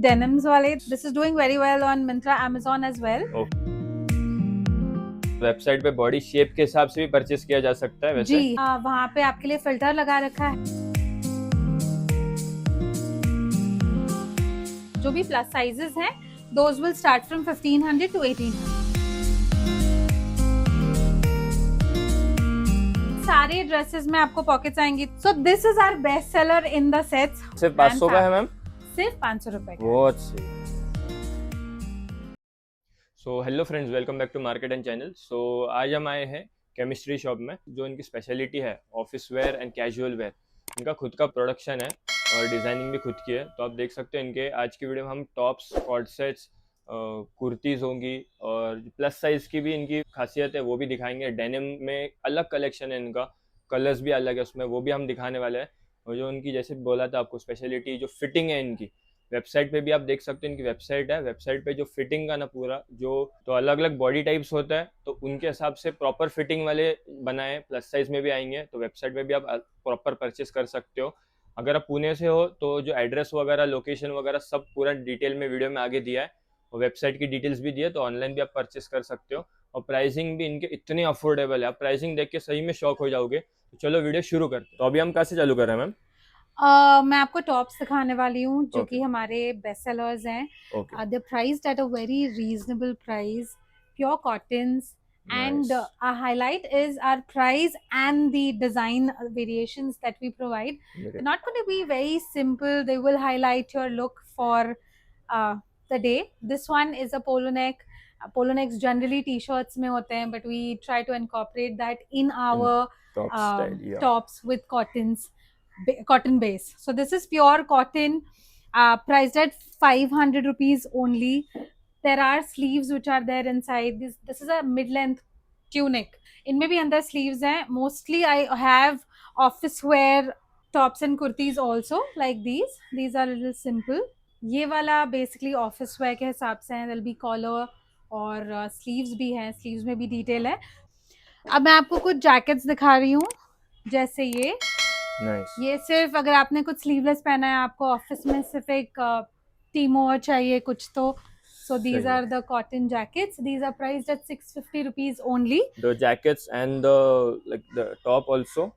Denims वाले, this is doing very well on Myntra, Amazon as well. Website पे body shape के हिसाब से भी परचेस किया जा सकता है वैसे। जी वहाँ पे आपके लिए फिल्टर लगा रखा है। जो भी प्लस साइजेस हैं, those will start from 1500 to 1800. सारे ड्रेसेस में आपको पॉकेट्स आएंगी। So this is our best seller in the sets. सिर्फ 500 का है मैम? सिर्फ 500 रुपए का। बहुत सही। So hello friends, welcome back to market and channel. So आज हम आए हैं केमिस्ट्री शॉप में, जो इनकी स्पेशलिटी है office where and casual wear. इनका खुद का प्रोडक्शन है और डिज़ाइनिंग भी खुद की है। तो आप देख सकते हो इनके आज की वीडियो में हम टॉप्स, कॉर्ड सेट्स, कुर्तीज़ होंगी और प्लस साइज़ की भी इनकी खासियत है वो भी दिखाएंगे। डेनिम में अलग कलेक्शन है इनका, कलर्स भी अलग है उसमें, वो भी हम दिखाने वाले हैं। और जो उनकी जैसे बोला था आपको स्पेशलिटी, जो फिटिंग है इनकी, वेबसाइट पे भी आप देख सकते हो इनकी वेबसाइट है। वेबसाइट पे जो फिटिंग का ना पूरा जो तो अलग अलग बॉडी टाइप्स होता है, तो उनके हिसाब से प्रॉपर फिटिंग वाले बनाए। प्लस साइज में भी आएंगे, तो वेबसाइट पे भी आप प्रॉपर परचेस कर सकते हो। अगर आप पुणे से हो तो जो एड्रेस वगैरह, लोकेशन वगैरह सब पूरा डिटेल में वीडियो में आगे दिया है, और वेबसाइट की डिटेल्स भी दी है, तो ऑनलाइन भी आप परचेस कर सकते हो। और प्राइसिंग भी इनके इतनी अफोर्डेबल है, आप प्राइसिंग देख के सही में शॉक हो जाओगे। तो चलो वीडियो शुरू करते हैं। तो अभी हम कहाँ से चालू कर रहे हैं मैम? मैं आपको टॉप्स दिखाने वाली हूँ जो कि हमारे बेस्ट सेलर्स हैं। They're priced at a very reasonable price, pure cottons, and our highlight is our price and the design variations that we provide. They're not going to be very simple. They will highlight your look for the day. This one is a polo neck. Polo necks generally t-shirts में होते हैं, but we try to incorporate that in our tops with cotton base. So this is pure cotton, priced at 500 rupees only. There are sleeves which are there inside. This is a mid-length tunic. इनमें भी अंदर sleeves हैं. Mostly I have office wear tops and kurtis also like these. These are a little simple. ये वाला basically office wear के हिसाब से है. There'll be collar और sleeves भी हैं. Sleeves में भी detail है. अब मैं आपको कुछ jackets दिखा रही हूँ, जैसे ये ये सिर्फ अगर आपने कुछ स्लीवलेस पहना है, आपको ऑफिस में सिर्फ एक टीमो चाहिए कुछ, तो so these are the cotton jackets. These are priced at 650 rupees only. The jackets and the top also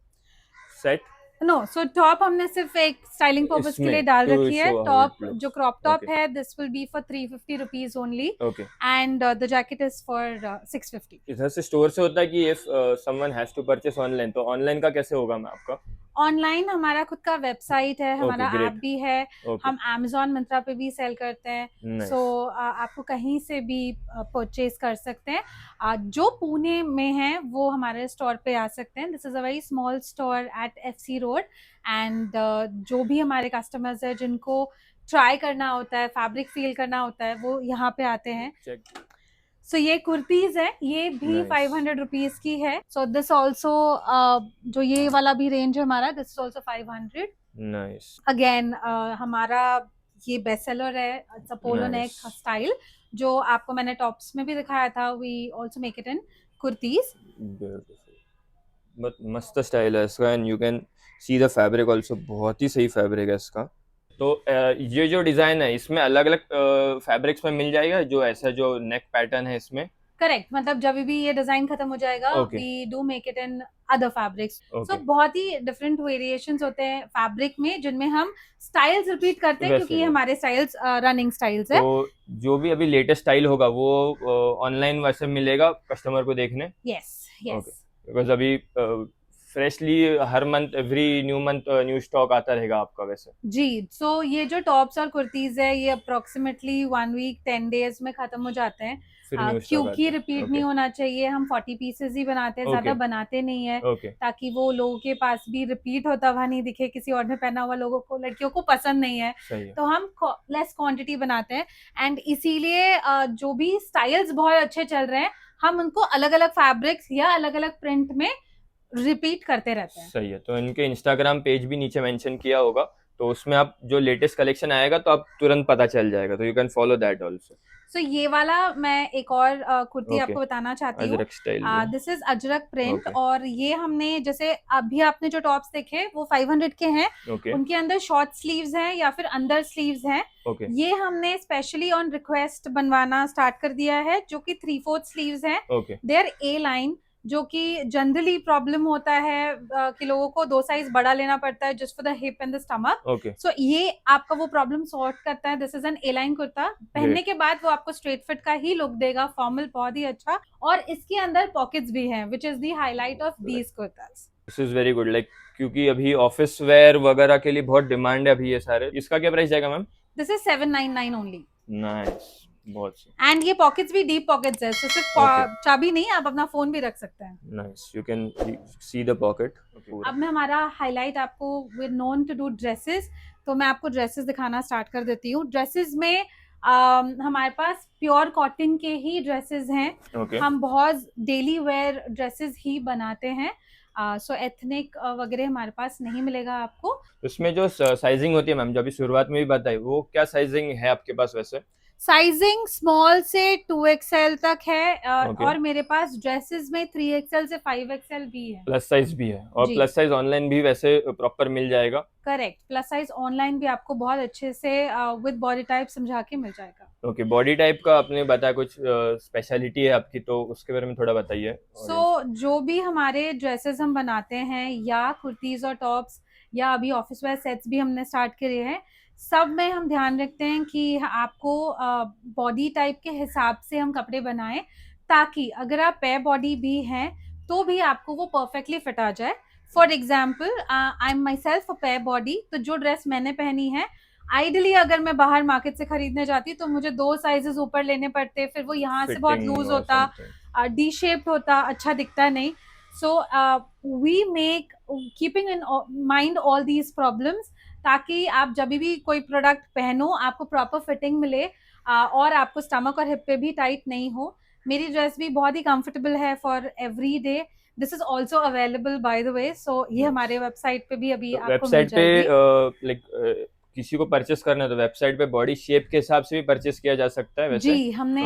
set. No, so top हमने सिर्फ एक स्टाइलिंग पर्पस के लिए डाल रखी है। टॉप जो क्रॉप टॉप है, this will be for 350 rupees only. Okay. And the jacket is for 650. इधर से स्टोर से होता है कि if someone has to purchase online, तो ऑनलाइन का कैसे होगा मैं आपका? ऑनलाइन हमारा खुद का वेबसाइट है, हमारा ऐप भी है। हम Amazon, Myntra पे भी सेल करते हैं। सो आपको कहीं से भी परचेज कर सकते हैं। जो पुणे में है वो हमारे स्टोर पे आ सकते हैं। This is a very small store at FC road. And जो भी हमारे कस्टमर्स है जिनको ट्राई करना होता है, फैब्रिक फील करना होता है, वो यहाँ पे आते हैं। सो ये कुर्तीज है, ये भी 500 रुपीज की है। सो दिस ऑल्सो जो ये वाला भी रेंज है हमारा, this is also 500। Nice. Again हमारा ये बेस्ट सेलर है, it's a polo neck style, जो आपको मैंने टॉप्स में भी दिखाया था। We also make it in kurtis. But मस्त स्टाइल है इसका, and you can see the fabric also, बहुत ही सही फैब्रिक है इसका। तो ये जो डिजाइन है इसमें अलग अलग फैब्रिक्स में मिल जाएगा, जो ऐसा जो नेक पैटर्न है इसमें? करेक्ट, मतलब जब भी ये डिजाइन खत्म हो जाएगा, we do make it in other fabrics. So बहुत ही डिफरेंट वेरिएशंस होते हैं फैब्रिक में, जिनमें हम स्टाइल्स रिपीट करते हैं, क्योंकि ये हमारे स्टाइल्स रनिंग स्टाइल्स है। तो जो भी अभी लेटेस्ट स्टाइल होगा वो ऑनलाइन वैसे मिलेगा कस्टमर को देखने? यस यस, बिकॉज अभी फ्रेशली हर month, every new month new stock आता रहेगा आपका वैसे? जी। सो ये जो टॉप्स और कुर्तीज है, ये अप्रोक्सीमेटली 1 वीक 10 डेज में खत्म हो जाते हैं, क्योंकि रिपीट नहीं होना चाहिए। हम 40 पीसेस ही बनाते हैं, ज्यादा बनाते नहीं है, ताकि वो लोगों के पास भी रिपीट होता हुआ नहीं दिखे, किसी और ने पहना हुआ लोगों को, लड़कियों को पसंद नहीं है। तो हम लेस क्वांटिटी बनाते हैं, एंड इसीलिए जो भी स्टाइल्स बहुत अच्छे चल रहे हैं, हम उनको अलग अलग फैब्रिक्स या अलग अलग प्रिंट में रिपीट करते रहते हैं। सही है। तो इनके इंस्टाग्राम पेज भी नीचे मेंशन किया होगा, तो उसमें आप जो लेटेस्ट कलेक्शन आएगा तो आप तुरंत पता चल जाएगा, तो you can follow that also. So ये वाला मैं एक और कुर्ती ओके, आपको बताना चाहती हूँ। अजरक स्टाइल में। This is Ajrak print, okay और ये हमने जैसे अभी आपने जो टॉप्स देखे वो 500 के हैं। ओके उनके अंदर शॉर्ट स्लीव्स हैं या फिर अंदर स्लीव्स हैं। ओके ये हमने स्पेशली ऑन रिक्वेस्ट बनवाना स्टार्ट कर दिया है, जो कि 3/4 स्लीव्स हैं। Okay they are A line, जो कि जनरली प्रॉब्लम होता है कि लोगों को 2 साइज बड़ा लेना पड़ता है just for the hip and the stomach. Okay so ये आपका वो प्रॉब्लम सॉर्ट करता है। This is an A line kurta. पहनने के बाद वो आपको स्ट्रेट फिट का ही लुक देगा, फॉर्मल, बहुत ही अच्छा। और इसके अंदर पॉकेट्स भी हैं, which is the highlight of these kurtas. This is very good, like क्योंकि अभी ऑफिस वेयर वगैरह के लिए बहुत डिमांड है अभी ये सारे। इसका क्या प्राइस जाएगा ma'am? This is 799 only. Nice, बहुत सही। एंड ये पॉकेट्स भी डीप पॉकेट्स है, तो सिर्फ चाबी नहीं, आप अपना फोन भी रख सकते हैं। Nice, you can see the pocket. अब मैं हमारा हाईलाइट आपको, we are known to do dresses, तो मैं आपको ड्रेसेस दिखाना स्टार्ट कर देती हूँ। ड्रेसेस में हमारे पास प्योर कॉटन के ही ड्रेसेस हैं। हम बहुत डेली वेयर ड्रेसेस ही बनाते हैं। सो एथनिक वगैरह हमारे पास नहीं मिलेगा आपको। इसमें जो साइजिंग होती है मैम, जो अभी शुरुआत में भी बताई, वो क्या साइजिंग है आपके पास वैसे? साइजिंग स्मॉल से 2XL तक है, और मेरे पास ड्रेसेस में 3XL से 5XL भी है। प्लस साइज भी है, और प्लस साइज ऑनलाइन भी वैसे प्रॉपर मिल जाएगा। करेक्ट, प्लस साइज ऑनलाइन भी आपको बहुत अच्छे से विद बॉडी टाइप समझा के मिल जाएगा। ओके, बॉडी टाइप का आपने बताया कुछ स्पेशलिटी है आपकी, तो उसके बारे में थोड़ा बताइए। जो भी हमारे ड्रेसेस हम बनाते हैं, या कुर्तीज और टॉप्स, या अभी ऑफिस वेयर सेट्स भी हमने स्टार्ट करे हैं, सब में हम ध्यान रखते हैं कि आपको बॉडी टाइप के हिसाब से हम कपड़े बनाएं, ताकि अगर आप पे बॉडी भी हैं तो भी आपको वो परफेक्टली फिट आ जाए। For example, I am myself a pear body, तो जो ड्रेस मैंने पहनी है, आइडली अगर मैं बाहर मार्केट से खरीदने जाती तो मुझे 2 साइजेस ऊपर लेने पड़ते, फिर वो यहाँ से बहुत लूज होता, डी शेप्ड होता, अच्छा दिखता नहीं। So we make keeping in mind all these problems, ताकि आप जब भी कोई प्रोडक्ट पहनो आपको प्रॉपर फिटिंग मिले, और आपको स्टमक और हिप पे भी टाइट नहीं हो। मेरी ड्रेस भी बहुत ही कंफर्टेबल है for every day. This is also available by the way, so ये हमारे वेबसाइट पे भी अभी आपको मिल जाएगी। लाइक किसी को परचेस करना है तो वेबसाइट पे बॉडी शेप के हिसाब से भी परचेस किया जा सकता है वैसे? जी, हमने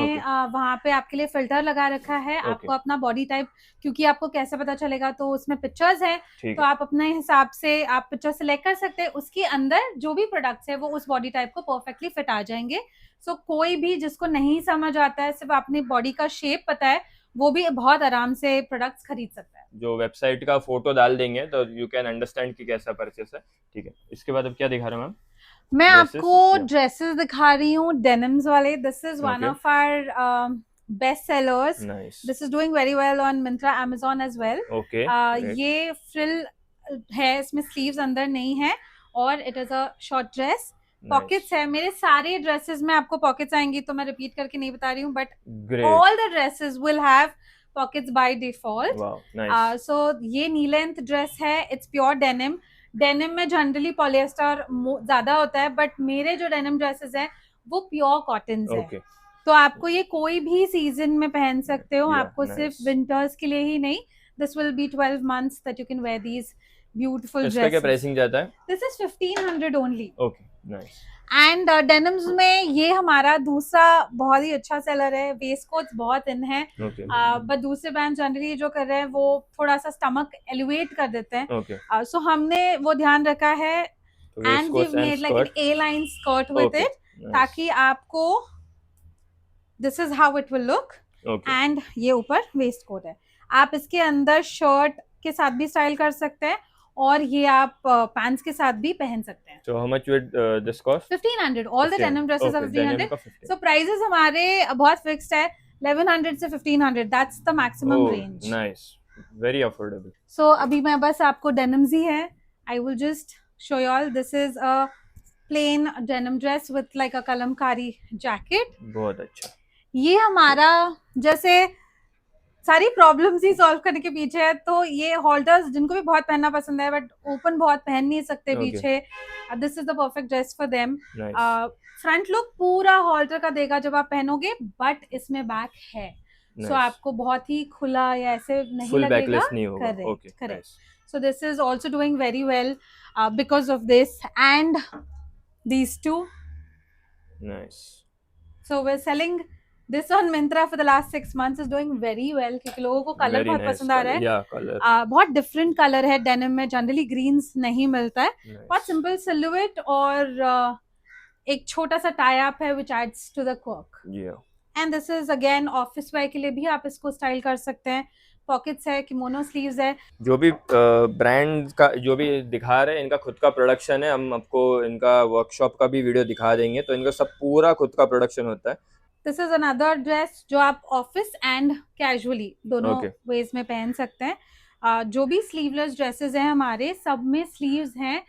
वहाँ पे आपके लिए फिल्टर लगा रखा है। आपको अपना बॉडी टाइप, क्योंकि आपको कैसे पता चलेगा, तो उसमें पिक्चर्स हैं, तो आप अपने हिसाब से आप पिक्चर सिलेक्ट कर सकते हैं। उसके अंदर जो भी प्रोडक्ट्स है वो उस बॉडी टाइप को परफेक्टली फिट आ जाएंगे। सो कोई भी जिसको नहीं समझ आता है, सिर्फ अपनी बॉडी का शेप पता है, वो भी बहुत आराम से प्रोडक्ट्स खरीद सकता है। जो वेबसाइट का फोटो डाल देंगे तो यू कैन अंडरस्टैंड कि कैसा परचेस है। ठीक है, इसके बाद अब क्या दिखा रहे हैं मैम? मैं आपको ड्रेसेस दिखा रही हूँ, डेनिम्स वाले। This is one of our best sellers. This is doing very well on Myntra, Amazon as well. ये फ्रिल है, इसमें स्लीव्स अंदर नहीं है, और it is a short dress. Pockets है, मेरे सारे ड्रेसेस में आपको पॉकेट्स आएंगी, तो मैं रिपीट करके नहीं बता रही हूँ, but all the dresses will have pockets by default. So ये नी लेंथ ड्रेस है, इट्स प्योर डेनिम। डेनिम में जनरली पॉलिएस्टर ज्यादा होता है, बट मेरे जो डेनिम ड्रेसेस हैं वो प्योर कॉटन है। तो आपको ये कोई भी सीजन में पहन सकते हो, आपको सिर्फ विंटर्स के लिए ही नहीं। This will be 12 months that you can wear these beautiful dresses. इसका क्या प्राइसिंग जाता है? This is 1500 only. Okay, nice. And denims में ये हमारा दूसरा बहुत ही अच्छा सेलर है। वेस्ट कोट्स बहुत इन है, बट दूसरे ब्रांड जनरली जो कर रहे हैं वो थोड़ा सा स्टमक एलिवेट कर देते हैं। सो हमने वो ध्यान रखा है, and we made like an A line skirt with it, ताकि आपको this is how it will look. And ये ऊपर वेस्ट कोट है, आप इसके अंदर शर्ट के साथ भी स्टाइल कर सकते हैं, और ये आप पैंट्स के साथ भी पहन सकते हैं। So how much would this cost? 1500. All the denim dresses are 1500. So prices हमारे बहुत fixed है, 1100 से 1500. That's the maximum range. Nice, very affordable. So अभी मैं बस आपको denims ही है. I will just show you all. This is a plain denim dress with like a kalamkari jacket. बहुत अच्छा। ये हमारा जैसे सारी प्रॉब्लम्स ही सॉल्व करने के पीछे है। तो ये होल्डर्स जिनको भी बहुत पहनना पसंद है, बट ओपन बहुत पहन नहीं सकते पीछे, this is the perfect dress for them. Front look पूरा होल्डर का देगा जब आप पहनोगे, बट इसमें बैक है, सो आपको बहुत ही खुला या ऐसे नहीं फुल लगेगा। बैकलेस नहीं होगा। Correct correct. So this is also doing very well because of this and these two. Nice. So we're selling this on Myntra for the last 6 months, is doing very well क्योंकि लोगों को colour Very बहुत nice पसंद आ रहा है। color. Yeah, color. बहुत different colour है denim में, जनरली ग्रीन्स नहीं मिलता है। Nice. बहुत सिंपल सिलुएट और एक छोटा सा टाई अप है which adds to the quirk. Yeah. And this is again office where के लिए भी आप इसको स्टाइल कर सकते हैं। पॉकेट्स है, किमोनो स्लीव्स है। जो भी ब्रांड का जो भी दिखा रहे हैं, इनका खुद का प्रोडक्शन है। हम आपको इनका वर्कशॉप का भी वीडियो दिखा देंगे, तो इनका सब पूरा खुद का प्रोडक्शन होता है। दिस इज अनदर ड्रेस जो आप ऑफिस एंड कैजुअली दोनों वेज में पहन सकते हैं। जो भी स्लीवलेस ड्रेसेस हैं हमारे, सब में स्लीव्स हैं,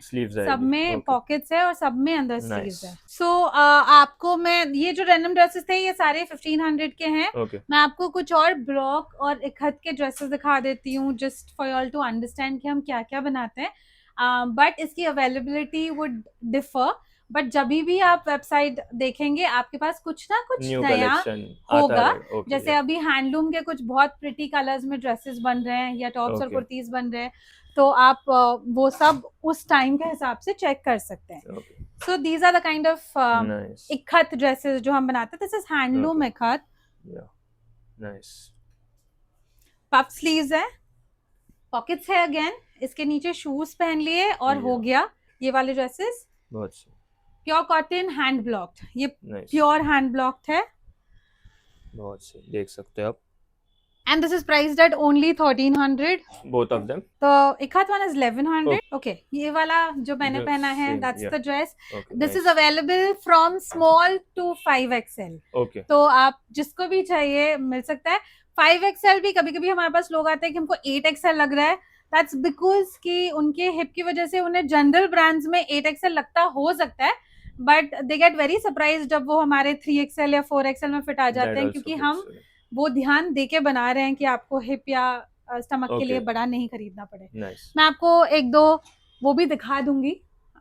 सब में पॉकेट्स है और सब में अंदर स्लीव्स है। सो आपको मैं ये जो रैंडम ड्रेसेस थे ये सारे 1500 के हैं। मैं आपको कुछ और ब्लॉक और इकहत के ड्रेसेस दिखा देती हूँ just for all to understand कि हम क्या क्या बनाते हैं। बट इसकी अवेलेबिलिटी वुड डिफर, बट जब भी आप वेबसाइट देखेंगे आपके पास कुछ ना कुछ नया होगा। जैसे अभी हैंडलूम के कुछ बहुत प्रिटी कलर्स में ड्रेसेस बन रहे हैं या टॉप्स और कुर्तीज बन रहे हैं, तो आप वो सब उस टाइम के हिसाब से चेक कर सकते हैं। So these are the kind of ikat dresses जो हम बनाते हैं। This is handloom ikat. Puff sleeves है, पॉकेट्स है अगेन, इसके नीचे शूज पहन लिए और हो गया ये वाले dresses. Pure cotton hand blocked, ये प्योर हैंड ब्लॉक्ड है, बहुत से देख सकते हैं आप। And this is priced eight only 1300 both of them. तो इकहत वन इज 1100। ओके, ये वाला जो मैंने पहना है that's the dress. This is available from small to 5XL। Okay, तो आप जिसको भी चाहिए मिल सकता है। 5XL भी कभी कभी हमारे पास लोग आते हैं कि हमको 8XL लग रहा है, दैट्स बिकॉज कि उनके हिप की वजह से उन्हें जनरल ब्रांड्स में 8XL लगता हो सकता है, but they get very surprise जब वो हमारे 3XL या 4XL में फिट आ जाते हैं, क्योंकि हम वो ध्यान देके बना रहे हैं कि आपको हिप या स्टमक के लिए बड़ा नहीं खरीदना पड़े। मैं आपको एक दो वो भी दिखा दूंगी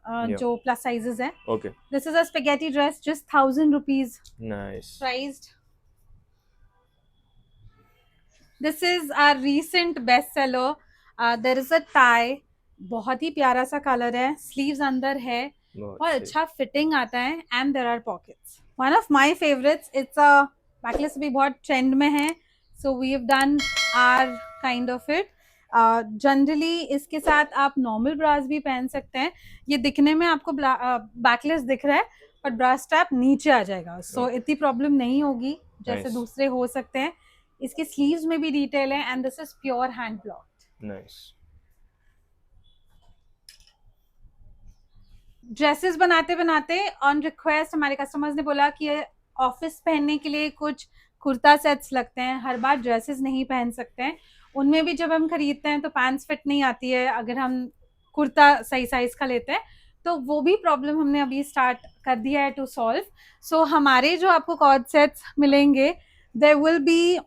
जो प्लस साइजेस हैं। This is a spaghetti dress, just 1000 rupees priced. This is a recent best seller. There is a tie, बहुत ही प्यारा सा कलर है, स्लीव्स अंदर है, बहुत अच्छा फिटिंग आता है, and there are pockets. One of my favourites, it's a backless भी बहुत ट्रेंड में है, so we have done our kind of it. Generally इसके साथ आप नॉर्मल ब्रास भी पहन सकते हैं। ये दिखने में आपको बैकलेस दिख रहा है, बट ब्रा स्ट्रैप नीचे आ जाएगा, सो इतनी प्रॉब्लम नहीं होगी जैसे दूसरे हो सकते हैं। इसके स्लीव्स में भी डिटेल है, and this is pure hand blocked. Dresses बनाते बनाते ऑन रिक्वेस्ट हमारे कस्टमर्स ने बोला कि ऑफिस पहनने के लिए कुछ कुर्ता सेट्स लगते हैं, हर बार ड्रेसेस नहीं पहन सकते हैं। उनमें भी जब हम खरीदते हैं तो पैंट्स फिट नहीं आती है अगर हम कुर्ता सही साइज का लेते हैं, तो वो भी प्रॉब्लम हमने अभी स्टार्ट कर दिया है टू सॉल्व। सो हमारे जो आपको कॉर्ड सेट्स मिलेंगे, देयर विल बी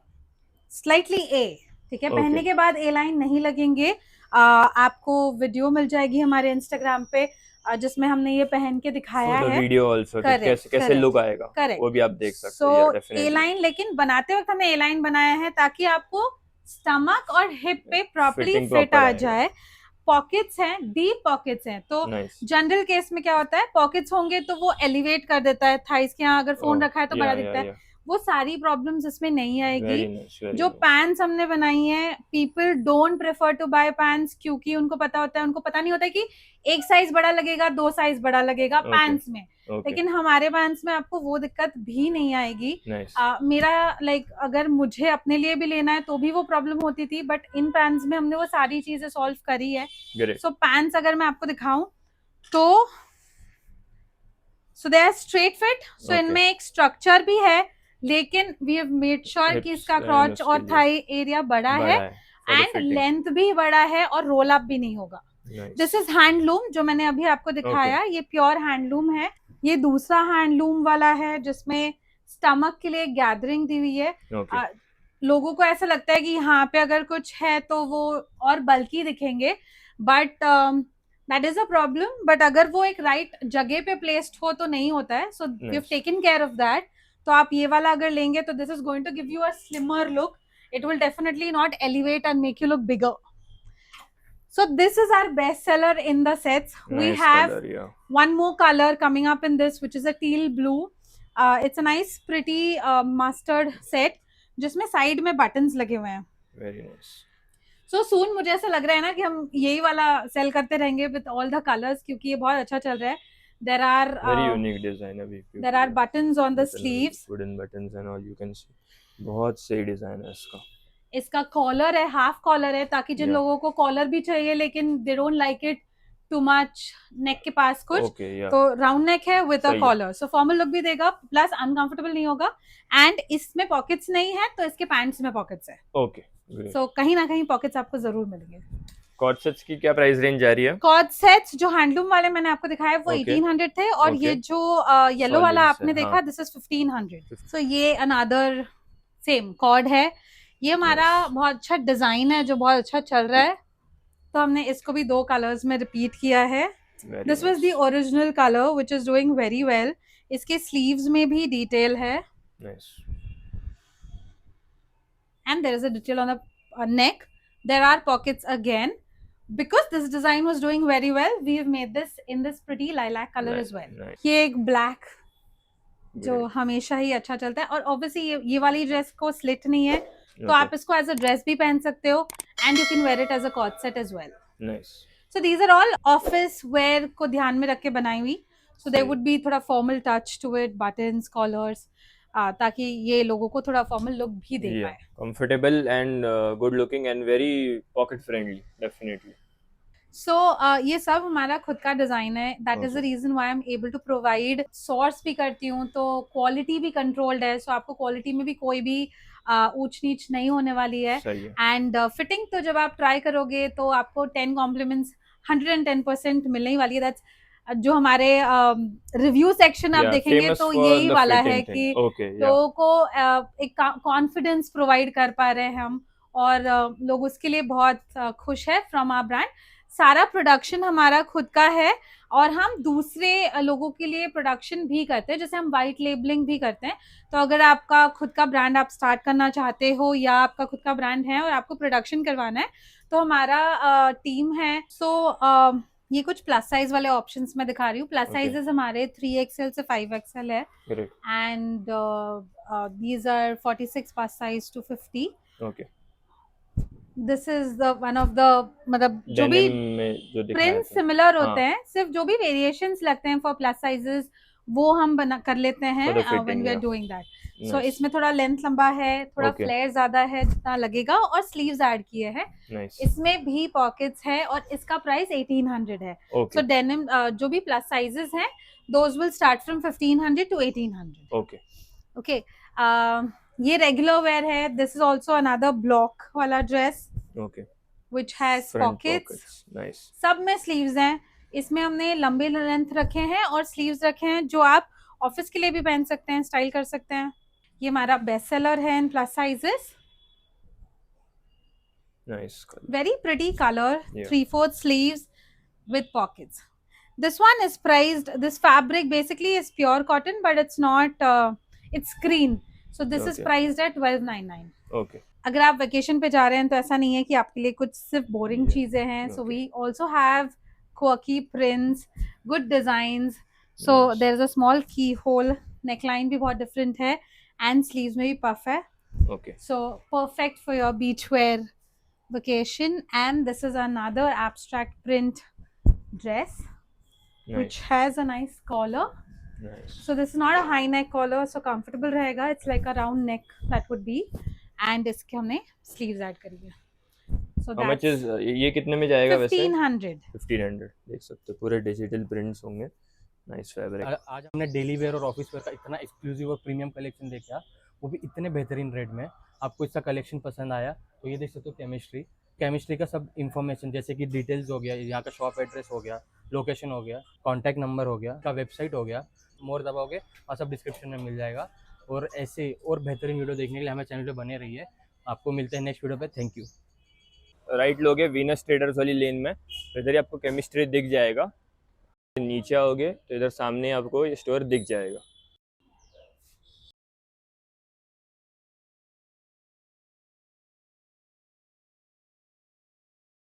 स्लाइटली ए, ठीक है, पहनने के बाद ए लाइन नहीं लगेंगे। आपको वीडियो मिल जाएगी हमारे इंस्टाग्राम पे जिसमें हमने ये पहन के दिखाया है वीडियो आल्सो, कैसे लुक आएगा वो भी आप देख सकते हैं। सो ए लाइन, लेकिन बनाते वक्त हमने ए लाइन बनाया है ताकि आपको स्टमक और हिप पे प्रॉपर्ली फिट आ जाए। पॉकेट्स हैं, डीप पॉकेट्स हैं, तो जनरल केस में क्या होता है, पॉकेट्स होंगे तो वो एलिवेट कर देता है थाइस के यहाँ, अगर फोन रखा है तो बड़ा दिखता है। वो सारी प्रॉब्लम्स इसमें नहीं आएगी। जो पैंट्स हमने बनाई है, people don't prefer to buy pants क्योंकि उनको पता होता है, उनको पता नहीं होता है कि एक साइज बड़ा लगेगा, 2 साइज बड़ा लगेगा पैंट्स में। लेकिन हमारे पैंट्स में आपको वो दिक्कत भी नहीं आएगी। मेरा अगर मुझे अपने लिए भी लेना है तो भी वो प्रॉब्लम होती थी, बट इन पैंट्स में हमने वो सारी चीजें सॉल्व करी है। सो पैंट्स अगर मैं आपको दिखाऊं तो सो दे आर स्ट्रेट फिट, सो इनमें एक स्ट्रक्चर भी है, लेकिन वी हैव मेड श्योर कि इसका क्रॉच और थाई एरिया बड़ा है एंड लेंथ भी बड़ा है और रोल अप भी नहीं होगा। दिस इज हैंडलूम जो मैंने अभी आपको दिखाया, ये प्योर हैंडलूम है। ये दूसरा हैंडलूम वाला है जिसमें स्टमक के लिए गैदरिंग दी हुई है। लोगों को ऐसा लगता है कि यहाँ पे अगर कुछ है तो वो और बल्कि दिखेंगे, but that is a problem. But अगर वो एक राइट जगह पे प्लेस्ड हो तो नहीं होता है, so we have taken care of that. तो आप ये वाला अगर लेंगे तो this is going to give you a slimmer look. It will definitely not elevate and make you look bigger. So this is our best seller in the sets. We Nice have color, yeah. one more color coming up in this, which is a teal blue. It's a nice pretty mustard set जिसमें side में buttons लगे हुए हैं. Very nice. So soon मुझे ऐसा लग रहा है ना कि हम यही वाला सेल करते रहेंगे with all the colors, क्योंकि ये बहुत अच्छा चल रहा है. There are very unique design अभी there are buttons on the sleeves, wooden buttons and all you can see. बहुत सही डिजाइन है इसका. इसका कॉलर है, हाफ कॉलर है, ताकि जिन लोगों को कॉलर भी चाहिए लेकिन they don't like it too much neck के पास कुछ, तो राउंड नेक है with a collar, so formal look भी देगा प्लस अनकंफर्टेबल नहीं होगा. एंड इसमें पॉकेट्स नहीं है तो इसके पैंट्स में पॉकेट्स है. ओके, सो कहीं ना कहीं पॉकेट्स आपको जरूर मिलेंगे. कॉर्ड सेट्स की क्या प्राइस रेंज जा रही है? कॉर्ड सेट्स जो हैंडलूम वाले मैंने आपको दिखाया वो 1800 थे, और ये जो येलो वाला आपने देखा दिस इज 1500. सो ये अनदर सेम कॉर्ड है. ये हमारा बहुत अच्छा डिजाइन है जो बहुत अच्छा चल रहा है, तो हमने इसको भी 2 कलर्स में रिपीट किया है. This was the original colour which is doing very well. इसके स्लीव्स में भी डिटेल है. Nice. And there is a detail on the neck. There are pockets again. Because this design was doing very well, we have made this in this pretty lilac color as well. ये एक black जो हमेशा ही अच्छा चलता है, और obviously ये वाली ड्रेस को स्लिट नहीं है, तो आप इसको एज अ ड्रेस भी पहन सकते हो, and you can wear it as a co-ord set as well. Nice. So these are all office wear को ध्यान में रख के बनाई हुई. सो देयर वुड बी थोड़ा formal touch to it, buttons, collars, ताकि ये लोगों को थोड़ा फॉर्मल लुक भी दे पाए. Comfortable and good looking and very pocket friendly definitely. So ये सब हमारा खुद का डिजाइन है. That is the reason why I am able to provide. Source भी करती हूँ तो क्वालिटी भी कंट्रोल्ड है, सो आपको क्वालिटी में भी कोई भी ऊंच नीच नहीं होने वाली है. एंड फिटिंग तो जब आप ट्राई करोगे तो आपको 10 कॉम्प्लीमेंट्स 110% मिलने ही वाली है. दैट्स जो हमारे रिव्यू सेक्शन आप देखेंगे तो यही वाला है कि लोगों को एक कॉन्फिडेंस प्रोवाइड कर पा रहे हैं हम, और लोग उसके लिए बहुत खुश है फ्रॉम आवर ब्रांड. सारा प्रोडक्शन हमारा खुद का है, और हम दूसरे लोगों के लिए प्रोडक्शन भी करते हैं, जैसे हम वाइट लेबलिंग भी करते हैं. तो अगर आपका खुद का ब्रांड आप स्टार्ट करना चाहते हो, या आपका खुद का ब्रांड है और आपको प्रोडक्शन करवाना है, तो हमारा टीम है. सो ये कुछ प्लस साइज वाले ऑप्शंस मैं दिखा रही हूँ. प्लस साइजेस हमारे 3XL से 5XL है, and these are 46 plus size to 50. This is the one of the, मतलब जो भी प्रिंट सिमिलर होते हैं, सिर्फ जो भी वेरिएशंस लगते हैं फॉर प्लस साइजेस वो हम बना कर लेते हैं when we are doing that. So इसमें थोड़ा लेंथ लंबा है, थोड़ा फ्लेयर ज्यादा है जितना लगेगा, और स्लीव्स ऐड किए हैं. इसमें भी पॉकेट्स है, और इसका प्राइस 1800 है. सो डेनिम जो भी प्लस साइजेस हैं those will start from 1500 to 1800. Okay. ये रेगुलर वेयर है. This is also another block वाला dress which has pockets. Nice. सब में स्लीव्स हैं. इसमें हमने लंबे लेंथ रखे हैं और स्लीव्स रखे हैं जो आप ऑफिस के लिए भी पहन सकते हैं, स्टाइल कर सकते हैं. ये हमारा बेस्ट सेलर है in plus sizes. Nice color. Very pretty color. 3/4 sleeves with pockets. This one is priced. This fabric basically is pure cotton, but it's not. It's green. So this is priced at 1299. Okay. अगर आप vacation पे जा रहे हैं तो ऐसा नहीं है कि आपके लिए कुछ सिर्फ बोरिंग चीजें हैं. So we also have quirky prints, good designs. So there is a small keyhole. Neckline भी बहुत different है, and sleeves में भी puff है. Okay. So perfect for your beach wear vacation. And this is another abstract print dress, which has a nice collar. So this is not a high neck collar, so comfortable रहेगा. It's like a round neck that would be. And इसके हमने sleeves add करी है. So how much is ये कितने में जाएगा? 1500. 1500. देख सकते हो पूरे डिजिटल प्रिंट्स होंगे. Nice fabric. आज हमने डेली वेयर और ऑफिस वेयर का इतना एक्सक्लूसिव और प्रीमियम कलेक्शन देखा, वो भी इतने बेहतरीन रेट में. आपको इसका कलेक्शन पसंद आया तो ये देख सकते हो. केमिस्ट्री का सब इन्फॉर्मेशन, जैसे कि डिटेल्स हो गया, यहाँ का शॉप एड्रेस हो गया, लोकेशन हो गया, कॉन्टैक्ट नंबर हो गया, का वेबसाइट हो गया. मोर दबाओगे और सब डिस्क्रिप्शन में मिल जाएगा. और ऐसे और बेहतरीन वीडियो देखने के लिए हमारे चैनल पे बने रहिए. आपको मिलते हैं नेक्स्ट वीडियो पे. Thank you. राइट लोगे वीनस ट्रेडर्स वाली लेन में, तो इधर ही आपको केमिस्ट्री दिख जाएगा. नीचे आओगे तो इधर सामने आपको ये स्टोर दिख जाएगा.